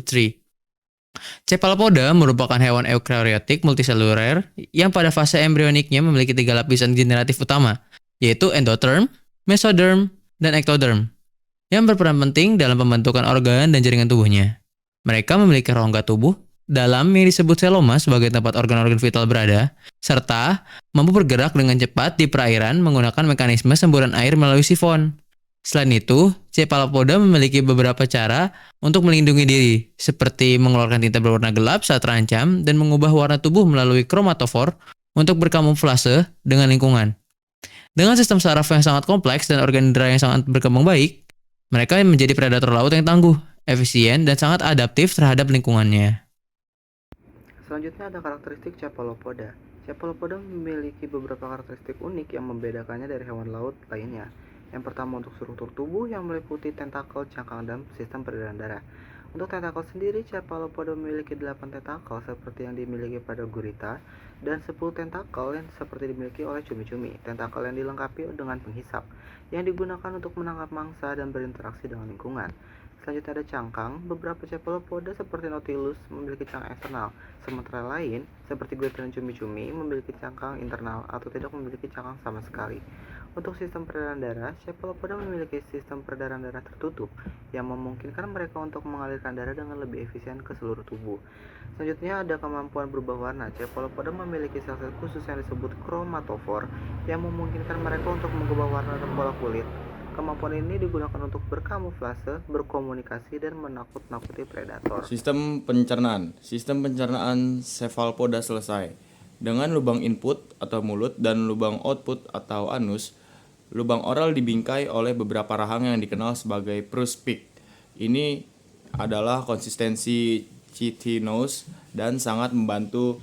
tree. Cephalopoda merupakan hewan eukaryotik multiseluler yang pada fase embrioniknya memiliki 3 lapisan generatif utama, yaitu endoderm, mesoderm, dan ectoderm, yang berperan penting dalam pembentukan organ dan jaringan tubuhnya. Mereka memiliki rongga tubuh dalam yang disebut seloma sebagai tempat organ-organ vital berada, serta mampu bergerak dengan cepat di perairan menggunakan mekanisme semburan air melalui sifon. Selain itu, cephalopoda memiliki beberapa cara untuk melindungi diri, seperti mengeluarkan tinta berwarna gelap saat terancam dan mengubah warna tubuh melalui kromatofor untuk berkamuflase dengan lingkungan. Dengan sistem saraf yang sangat kompleks dan organ indera yang sangat berkembang baik, mereka menjadi predator laut yang tangguh, efisien, dan sangat adaptif terhadap lingkungannya. Selanjutnya ada karakteristik cephalopoda. Cephalopoda memiliki beberapa karakteristik unik yang membedakannya dari hewan laut lainnya. Yang pertama, untuk struktur tubuh yang meliputi tentakel, cangkang, dan sistem peredaran darah. Untuk tentakel sendiri, cephalopoda memiliki 8 tentakel seperti yang dimiliki pada gurita dan 10 tentakel yang seperti dimiliki oleh cumi-cumi. Tentakel yang dilengkapi dengan penghisap yang digunakan untuk menangkap mangsa dan berinteraksi dengan lingkungan. Selanjutnya ada cangkang. Beberapa cephalopoda seperti Nautilus memiliki cangkang eksternal, sementara lain seperti gurita dan cumi-cumi memiliki cangkang internal atau tidak memiliki cangkang sama sekali. Untuk sistem peredaran darah, cephalopoda memiliki sistem peredaran darah tertutup yang memungkinkan mereka untuk mengalirkan darah dengan lebih efisien ke seluruh tubuh. Selanjutnya ada kemampuan berubah warna. Cephalopoda memiliki sel-sel khusus yang disebut kromatofor yang memungkinkan mereka untuk mengubah warna dan pola kulit. Kemampuan ini digunakan untuk berkamuflase, berkomunikasi, dan menakut-nakuti predator. Sistem pencernaan. Sistem pencernaan cephalopoda selesai. Dengan lubang input atau mulut dan lubang output atau anus, lubang oral dibingkai oleh beberapa rahang yang dikenal sebagai pruspik. Ini adalah konsistensi chitinous dan sangat membantu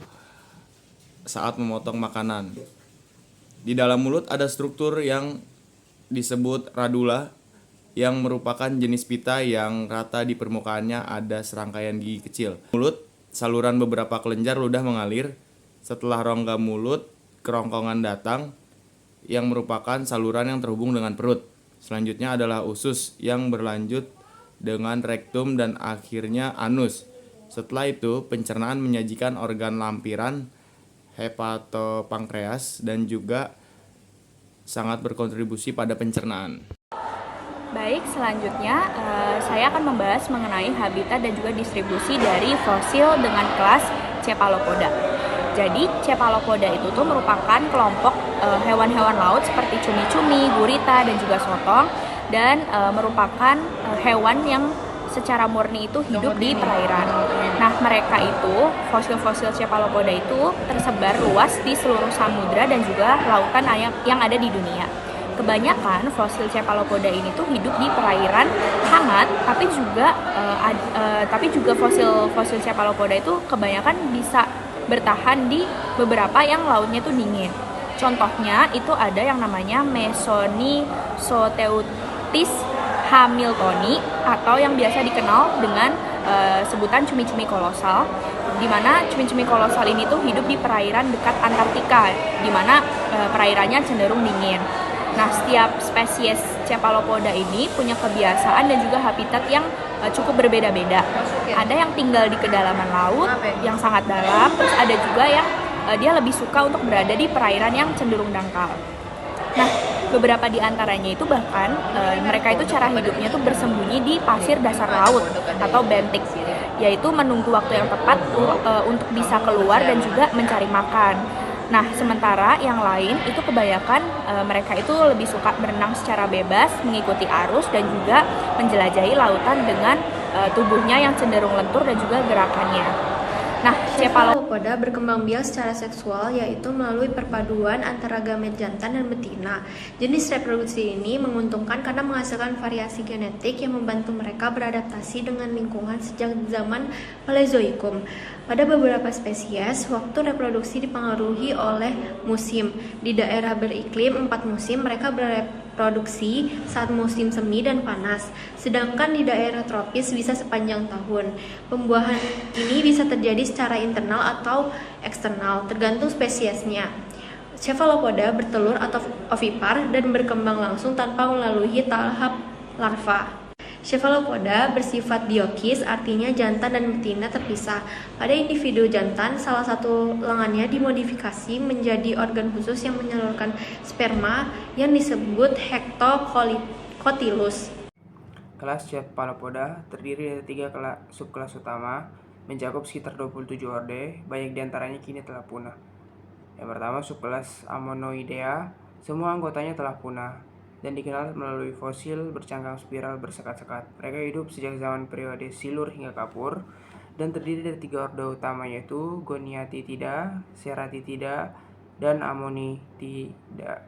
saat memotong makanan. Di dalam mulut ada struktur yang disebut radula yang merupakan jenis pita yang rata di permukaannya ada serangkaian gigi kecil. Mulut, saluran beberapa kelenjar ludah mengalir. Setelah rongga mulut, kerongkongan datang yang merupakan saluran yang terhubung dengan perut. Selanjutnya adalah usus yang berlanjut dengan rektum dan akhirnya anus. Setelah itu, pencernaan menyajikan organ lampiran, hepatopankreas, dan juga sangat berkontribusi pada pencernaan. Baik, selanjutnya saya akan membahas mengenai habitat dan juga distribusi dari fosil dengan kelas Cephalopoda. Jadi, Cephalopoda itu tuh merupakan kelompok hewan-hewan laut seperti cumi-cumi, gurita, dan juga sotong, dan merupakan hewan yang secara murni itu hidup di perairan. Nah, mereka itu, fosil-fosil Cephalopoda itu tersebar luas di seluruh samudra dan juga lautan yang ada di dunia. Kebanyakan fosil Cephalopoda ini tuh hidup di perairan hangat, tapi juga fosil Cephalopoda itu kebanyakan bisa bertahan di beberapa yang lautnya itu dingin. Contohnya itu ada yang namanya Mesonisoteuthis hamiltoni atau yang biasa dikenal dengan sebutan cumi-cumi kolosal, di mana cumi-cumi kolosal ini tuh hidup di perairan dekat Antartika, di mana perairannya cenderung dingin. Nah, setiap spesies Cephalopoda ini punya kebiasaan dan juga habitat yang cukup berbeda-beda. Ada yang tinggal di kedalaman laut yang sangat dalam, terus ada juga yang dia lebih suka untuk berada di perairan yang cenderung dangkal. Nah, beberapa di antaranya itu bahkan mereka itu cara hidupnya tuh bersembunyi di pasir dasar laut atau bentik, yaitu menunggu waktu yang tepat untuk bisa keluar dan juga mencari makan. Nah, sementara yang lain itu kebanyakan mereka itu lebih suka berenang secara bebas, mengikuti arus dan juga menjelajahi lautan dengan tubuhnya yang cenderung lentur dan juga gerakannya. Nah, Cephalopoda berkembang biak secara seksual, yaitu melalui perpaduan antara gamet jantan dan betina. Jenis reproduksi ini menguntungkan karena menghasilkan variasi genetik yang membantu mereka beradaptasi dengan lingkungan sejak zaman Paleozoikum. Pada beberapa spesies, waktu reproduksi dipengaruhi oleh musim. Di daerah beriklim 4 musim, mereka bereproduksi saat musim semi dan panas, sedangkan di daerah tropis bisa sepanjang tahun. Pembuahan ini bisa terjadi secara internal atau eksternal, tergantung spesiesnya. Cephalopoda bertelur atau ovipar dan berkembang langsung tanpa melalui tahap larva. Cephalopoda bersifat diokis, artinya jantan dan betina terpisah. Pada individu jantan, salah satu lengannya dimodifikasi menjadi organ khusus yang menyalurkan sperma yang disebut hectocotylus. Kelas Cephalopoda terdiri dari 3 subkelas utama, mencakup sekitar 27 orde, banyak diantaranya kini telah punah. Yang pertama, subkelas Ammonoidea, semua anggotanya telah punah dan dikenal melalui fosil bercangkang spiral bersekat-sekat. Mereka hidup sejak zaman periode Silur hingga Kapur dan terdiri dari 3 orde utama, yaitu Goniatida, Ceratitida, dan Ammonitida.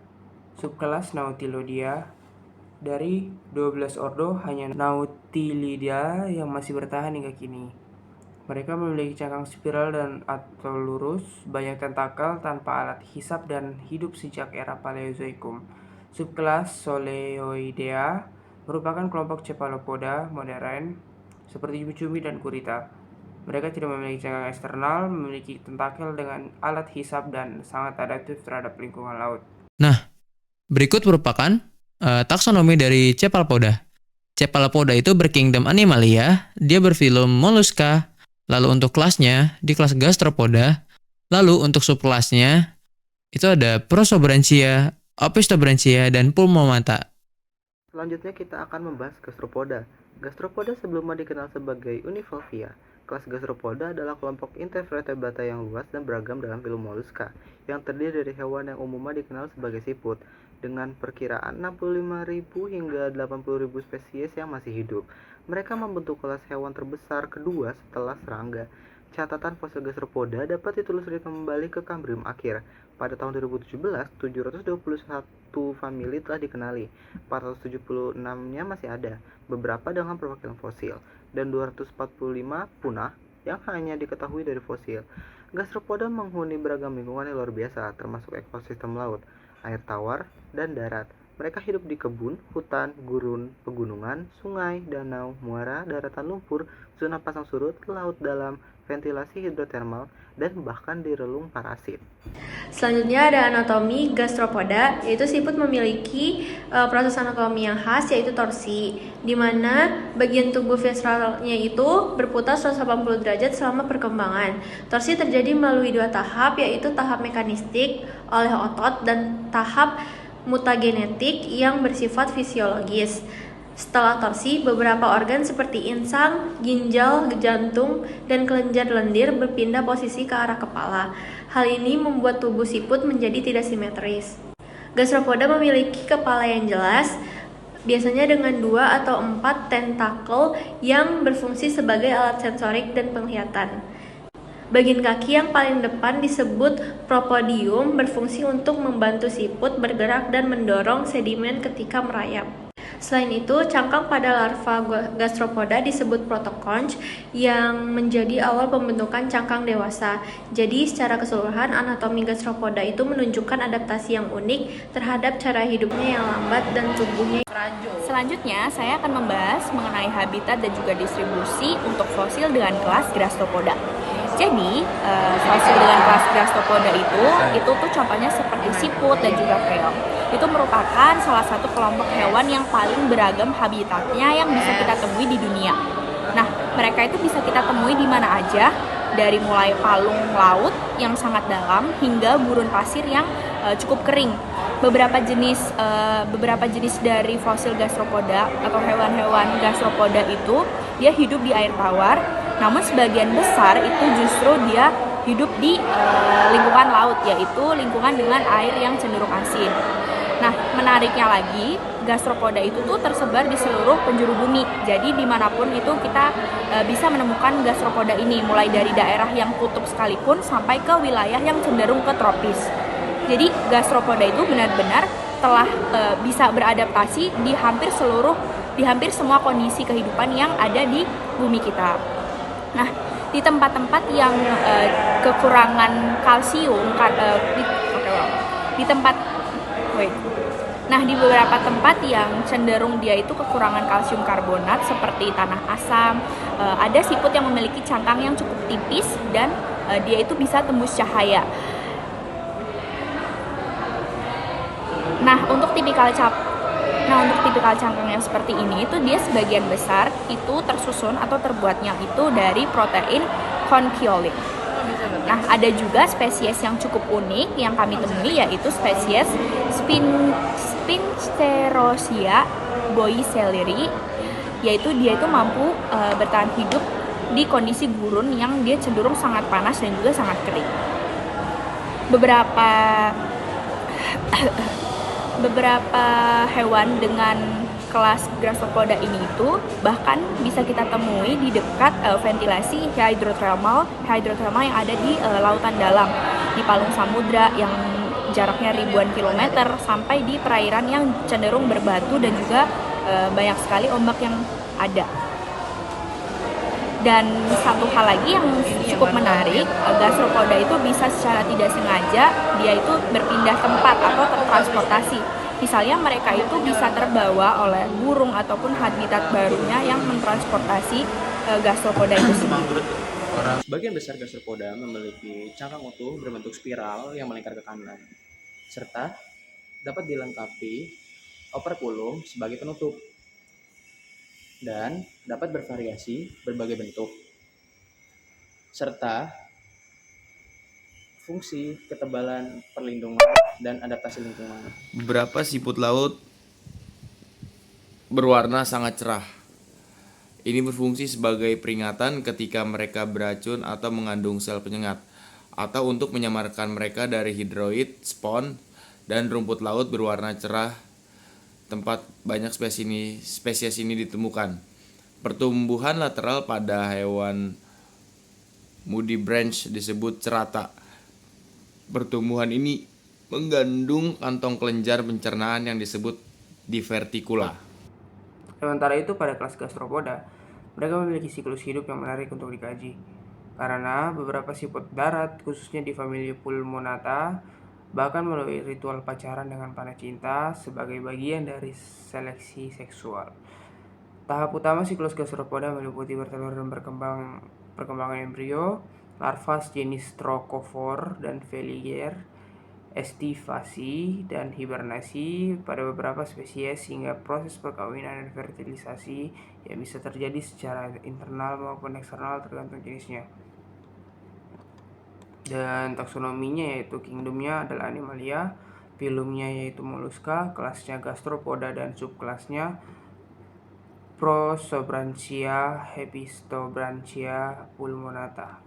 Subkelas Nautiloidea, dari 12 ordo hanya Nautilida yang masih bertahan hingga kini. Mereka memiliki cangkang spiral dan atau lurus, banyak tentakel tanpa alat hisap dan hidup sejak era Paleozoikum. Subkelas Soleoidea merupakan kelompok Cephalopoda modern seperti cumi-cumi dan gurita. Mereka tidak memiliki cangkang eksternal, memiliki tentakel dengan alat hisap dan sangat adaptif terhadap lingkungan laut. Nah, berikut merupakan taksonomi dari Cephalopoda. Cephalopoda itu berkingdom Animalia, dia berfilum Mollusca. Lalu untuk kelasnya, di kelas Gastropoda. Lalu untuk subkelasnya, itu ada Prosobranchia, Opistobranchia, dan Pulmomata. Selanjutnya kita akan membahas Gastropoda. Gastropoda sebelumnya dikenal sebagai Univalvia. Kelas Gastropoda adalah kelompok invertebrata yang luas dan beragam dalam filum Mollusca, yang terdiri dari hewan yang umumnya dikenal sebagai siput, dengan perkiraan 65.000 hingga 80.000 spesies yang masih hidup. Mereka membentuk kelas hewan terbesar kedua setelah serangga. Catatan fosil Gastropoda dapat ditelusuri kembali ke Kambrium akhir. Pada tahun 2017, 721 famili telah dikenali, 476-nya masih ada, beberapa dengan perwakilan fosil, dan 245 punah yang hanya diketahui dari fosil. Gastropoda menghuni beragam lingkungan yang luar biasa, termasuk ekosistem laut, air tawar, dan darat. Mereka hidup di kebun, hutan, gurun, pegunungan, sungai, danau, muara, daratan lumpur, zona pasang surut, laut dalam, ventilasi hidrotermal, dan bahkan di relung parasit. Selanjutnya ada anatomi Gastropoda, yaitu siput memiliki proses anatomi yang khas, yaitu torsi, di mana bagian tubuh ventralnya itu berputar 180 derajat selama perkembangan. Torsi terjadi melalui 2 tahap, yaitu tahap mekanistik oleh otot dan tahap mutagenetik yang bersifat fisiologis. Setelah torsi, beberapa organ seperti insang, ginjal, jantung, dan kelenjar lendir berpindah posisi ke arah kepala. Hal ini membuat tubuh siput menjadi tidak simetris. Gastropoda memiliki kepala yang jelas, biasanya dengan 2 atau 4 tentakel yang berfungsi sebagai alat sensorik dan penglihatan. Bagian kaki yang paling depan disebut propodium, berfungsi untuk membantu siput bergerak dan mendorong sedimen ketika merayap. Selain itu, cangkang pada larva Gastropoda disebut protoconch yang menjadi awal pembentukan cangkang dewasa. Jadi, secara keseluruhan, anatomi Gastropoda itu menunjukkan adaptasi yang unik terhadap cara hidupnya yang lambat dan tubuhnya fragile. Selanjutnya, saya akan membahas mengenai habitat dan juga distribusi untuk fosil dengan kelas Gastropoda. Jadi, fosil dengan kelas Gastropoda itu tuh contohnya seperti siput dan juga keong. Itu merupakan salah satu kelompok hewan yang paling beragam habitatnya yang bisa kita temui di dunia. Nah, mereka itu bisa kita temui di mana aja, dari mulai palung laut yang sangat dalam hingga gurun pasir yang cukup kering. Beberapa jenis dari fosil Gastropoda atau hewan-hewan Gastropoda itu dia hidup di air tawar, namun sebagian besar itu justru dia hidup di lingkungan laut, yaitu lingkungan dengan air yang cenderung asin. Nah, menariknya lagi, Gastropoda itu tuh tersebar di seluruh penjuru bumi. Jadi dimanapun itu kita bisa menemukan Gastropoda ini, mulai dari daerah yang kutub sekalipun sampai ke wilayah yang cenderung ke tropis. Jadi Gastropoda itu benar-benar telah bisa beradaptasi di hampir semua kondisi kehidupan yang ada di bumi kita. Nah, di tempat-tempat yang kekurangan kalsium, di beberapa tempat yang cenderung dia itu kekurangan kalsium karbonat seperti tanah asam, ada siput yang memiliki cangkang yang cukup tipis dan dia itu bisa tembus cahaya. Nah, untuk tipikal Nah, untuk tipikal cangkang yang seperti ini itu dia sebagian besar itu tersusun atau terbuatnya itu dari protein conchiolin. Nah, ada juga spesies yang cukup unik yang kami temui, yaitu spesies Spinsterosia boycelleri, yaitu dia itu mampu bertahan hidup di kondisi gurun yang dia cenderung sangat panas dan juga sangat kering. Beberapa hewan dengan kelas Gastropoda ini itu bahkan bisa kita temui di dekat ventilasi hidrothermal yang ada di lautan dalam, di palung samudra yang jaraknya ribuan kilometer, sampai di perairan yang cenderung berbatu dan juga banyak sekali ombak yang ada. Dan satu hal lagi yang cukup menarik, gastropoda itu bisa secara tidak sengaja dia itu berpindah tempat atau tertransportasi. Misalnya mereka itu bisa terbawa oleh burung ataupun habitat barunya yang mentransportasi gastropoda itu sendiri. Sebagian besar gastropoda memiliki cangkang utuh berbentuk spiral yang melingkar ke kanan, serta dapat dilengkapi operculum sebagai penutup, dan dapat bervariasi berbagai bentuk, serta fungsi ketebalan perlindungan dan adaptasi lingkungan. Beberapa siput laut berwarna sangat cerah. Ini berfungsi sebagai peringatan ketika mereka beracun atau mengandung sel penyengat, atau untuk menyamarkan mereka dari hidroid, spons, dan rumput laut berwarna cerah tempat banyak spesies ini ditemukan. Pertumbuhan lateral pada hewan Mudibranch disebut cerata. Pertumbuhan ini mengandung kantong kelenjar pencernaan yang disebut diverticula. Sementara itu pada kelas Gastropoda, mereka memiliki siklus hidup yang menarik untuk dikaji. Karena beberapa siput darat, khususnya di famili Pulmonata, bahkan melalui ritual pacaran dengan panah cinta sebagai bagian dari seleksi seksual. Tahap utama siklus Gastropoda meliputi bertelur dan perkembangan embrio, larva jenis Trochophore dan Veliger, estivasi dan hibernasi pada beberapa spesies, hingga proses perkawinan dan fertilisasi yang bisa terjadi secara internal maupun eksternal tergantung jenisnya. Dan taksonominya yaitu kingdomnya adalah Animalia, filumnya yaitu Mollusca, kelasnya Gastropoda dan subkelasnya Prosobranchia, Hepistobranchia, Pulmonata.